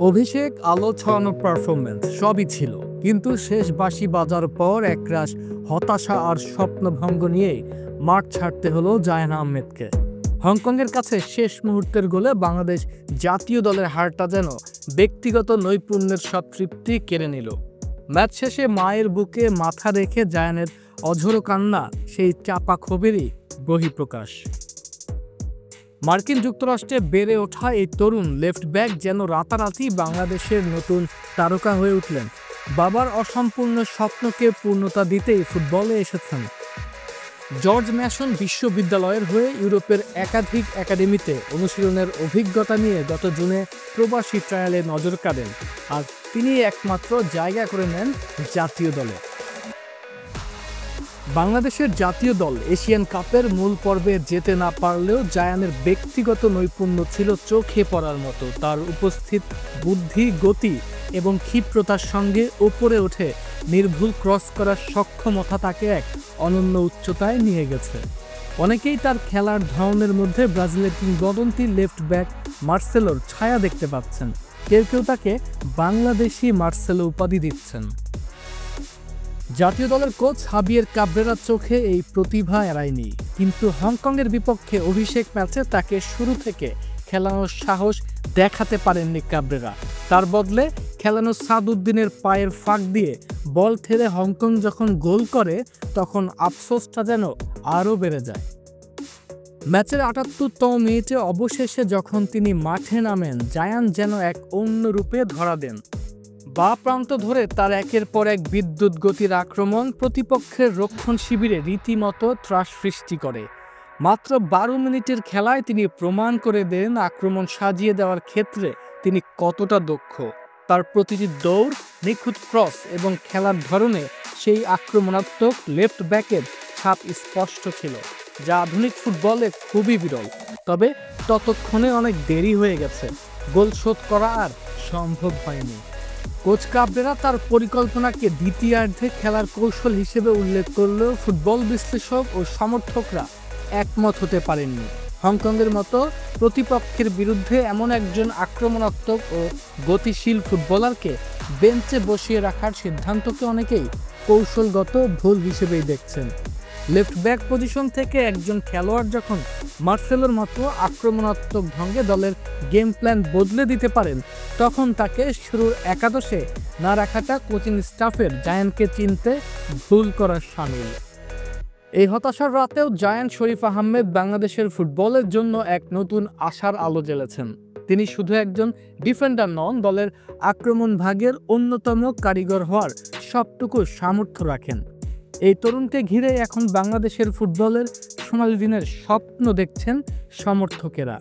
অভিষেক, আলো ছড়ানো পারফরম্যান্স সবই ছিল, কিন্তু শেষ বাঁশি বাজার পর একরাশ হতাশা আর স্বপ্নভঙ্গ নিয়েই মাঠ ছাড়তে হলো জায়ান আহমেদকে। হংকংয়ের কাছে শেষ মুহূর্তের গোলে বাংলাদেশ জাতীয় দলের হারটা যেন ব্যক্তিগত নৈপুণ্যের সব তৃপ্তি কেড়ে নিল। ম্যাচ শেষে মায়ের বুকে মাথা রেখে জায়ানের অঝোর কান্না সেই চাপা ক্ষোভেরই বহিঃপ্রকাশ। মার্কিন যুক্তরাষ্ট্রে বেড়ে ওঠা এই তরুণ লেফট ব্যাক যেন রাতারাতি বাংলাদেশের নতুন তারকা হয়ে উঠলেন। বাবার অসম্পূর্ণ স্বপ্নকে পূর্ণতা দিতেই ফুটবলে এসেছেন। জর্জ ম্যাসন বিশ্ববিদ্যালয়ের হয়ে ইউরোপের একাধিক একাডেমিতে অনুশীলনের অভিজ্ঞতা নিয়ে গত জুনে প্রবাসী ট্রায়ালে নজর কাড়েন, আর তিনি একমাত্র জায়গা করে নেন জাতীয় দলে। বাংলাদেশের জাতীয় দল এশিয়ান কাপের মূল পর্বে যেতে না পারলেও জায়ানের ব্যক্তিগত নৈপুণ্য ছিল চোখে পড়ার মতো। তার উপস্থিত বুদ্ধি, গতি এবং ক্ষিপ্রতার সঙ্গে ওপরে উঠে নির্ভুল ক্রস করার সক্ষমতা তাকে এক অনন্য উচ্চতায় নিয়ে গেছে। অনেকেই তার খেলার ধরনের মধ্যে ব্রাজিলের কিংবদন্তি লেফট ব্যাক মার্সেলোর ছায়া দেখতে পাচ্ছেন। কেউ কেউ তাকে বাংলাদেশি মার্সেলো উপাধি দিচ্ছেন। জাতীয় দলের কোচ হাবিয়ের কাব্রেরার চোখে এই প্রতিভা এড়ায়নি, কিন্তু হংকংয়ের বিপক্ষে অভিষেক ম্যাচে তাকে শুরু থেকে খেলানোর সাহস দেখাতে পারেননি কাব্রেরা। তার বদলে খেলানো সাদউদ্দিনের পায়ের ফাঁক দিয়ে বল ঠেলে হংকং যখন গোল করে, তখন আফসোসটা যেন আরও বেড়ে যায়। ম্যাচের ৭৮তম মিনিটে অবশেষে যখন তিনি মাঠে নামেন, জায়ান যেন এক অন্য রূপে ধরা দেন। বাঁ প্রান্ত ধরে তার একের পর এক বিদ্যুৎ গতির আক্রমণ প্রতিপক্ষের রক্ষণ শিবিরে রীতিমতো ত্রাস সৃষ্টি করে। মাত্র ১২ মিনিটের খেলায় তিনি প্রমাণ করে দেন আক্রমণ সাজিয়ে দেওয়ার ক্ষেত্রে তিনি কতটা দক্ষ। তার প্রতিটি দৌড়, নিখুঁত ক্রস এবং খেলার ধরনে সেই আক্রমণাত্মক লেফট ব্যাকের ছাপ স্পষ্ট ছিল, যা আধুনিক ফুটবলে খুবই বিরল। তবে ততক্ষণে অনেক দেরি হয়ে গেছে, গোল শোধ করা আর সম্ভব হয়নি। কোচ কাব্রেরা তার পরিকল্পনাকে দ্বিতীয়ার্ধে খেলার কৌশল হিসেবে উল্লেখ করলেও ফুটবল বিশ্লেষক ও সমর্থকরা একমত হতে পারেননি। হংকংয়ের মতো প্রতিপক্ষের বিরুদ্ধে এমন একজন আক্রমণাত্মক ও গতিশীল ফুটবলারকে বেঞ্চে বসিয়ে রাখার সিদ্ধান্তকে অনেকেই কৌশলগত ভুল হিসেবেই দেখছেন। লেফট ব্যাক পজিশন থেকে একজন খেলোয়াড় যখন মার্সেলোর মতো আক্রমণাত্মক ঢঙ্গে দলের গেম প্ল্যান বদলে দিতে পারেন, তখন তাকে শুরুর একাদশে না রাখাটা কোচিং স্টাফের জায়ানকে চিনতে ভুল করার শামিল। এই হতাশার রাতেও জায়ান শরীফ আহমেদ বাংলাদেশের ফুটবলের জন্য এক নতুন আশার আলো জ্বেলেছেন। তিনি শুধু একজন ডিফেন্ডার নন, দলের আক্রমণ ভাগের অন্যতম কারিগর হওয়ার সবটুকু সামর্থ্য রাখেন। এই তরুণকে ঘিরে এখন বাংলাদেশের ফুটবলের সোনালী দিনের স্বপ্ন দেখছেন সমর্থকেরা।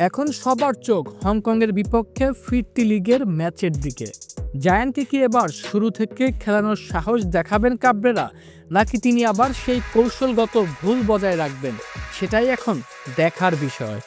এখন সবার চোখ হংকংয়ের বিপক্ষে ফিরতি লিগের ম্যাচের দিকে। জায়ানকে কি এবার শুরু থেকে খেলানোর সাহস দেখাবেন কাব্রেরা, নাকি তিনি আবার সেই কৌশলগত ভুল বজায় রাখবেন, সেটাই এখন দেখার বিষয়।